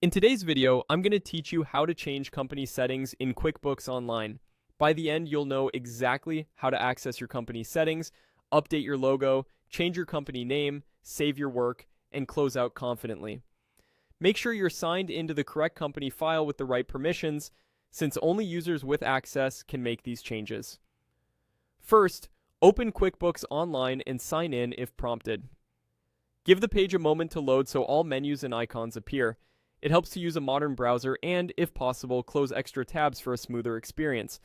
In today's video, I'm going to teach you how to change company settings in QuickBooks Online. By the end, you'll know exactly how to access your company settings, update your logo, change your company name, save your work, and close out confidently. Make sure you're signed into the correct company file with the right permissions, since only users with access can make these changes. First, open QuickBooks Online and sign in if prompted. Give the page a moment to load so all menus and icons appear. It helps to use a modern browser and, if possible, close extra tabs for a smoother experience.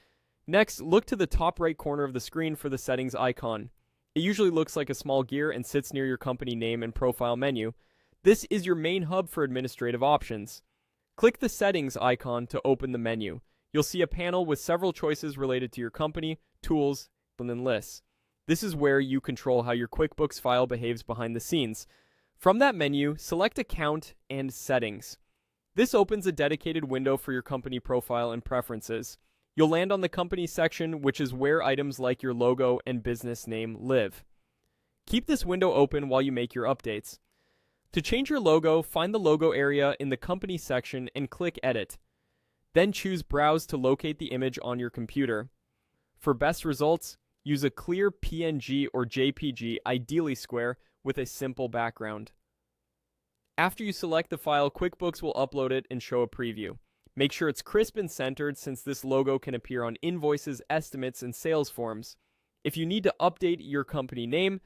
Next, look to the top right corner of the screen for the settings icon. It usually looks like a small gear and sits near your company name and profile menu. This is your main hub for administrative options. Click the settings icon to open the menu. You'll see a panel with several choices related to your company, tools, and then lists. This is where you control how your QuickBooks file behaves behind the scenes. From that menu, select Account and Settings. This opens a dedicated window for your company profile and preferences. You'll land on the company section, which is where items like your logo and business name live. Keep this window open while you make your updates. To change your logo, find the logo area in the company section and click Edit. Then choose Browse to locate the image on your computer. For best results, use a clear PNG or JPG, ideally square, with a simple background. After you select the file, QuickBooks will upload it and show a preview. Make sure it's crisp and centered, since this logo can appear on invoices, estimates, and sales forms. If you need to update your company name,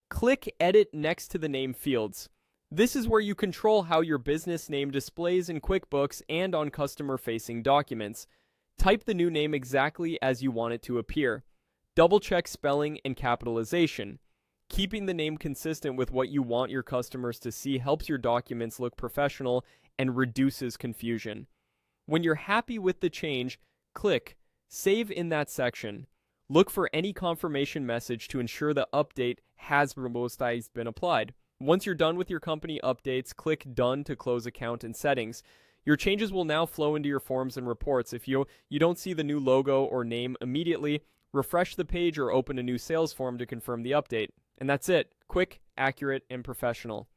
click Edit next to the name fields. This is where you control how your business name displays in QuickBooks and on customer-facing documents. Type the new name exactly as you want it to appear. Double-check spelling and capitalization. Keeping the name consistent with what you want your customers to see helps your documents look professional and reduces confusion. When you're happy with the change, click Save in that section. Look for any confirmation message to ensure the update has been applied. Once you're done with your company updates, click Done to close account and settings. Your changes will now flow into your forms and reports. If you don't see the new logo or name immediately, refresh the page or open a new sales form to confirm the update. And that's it. Quick, accurate, and professional.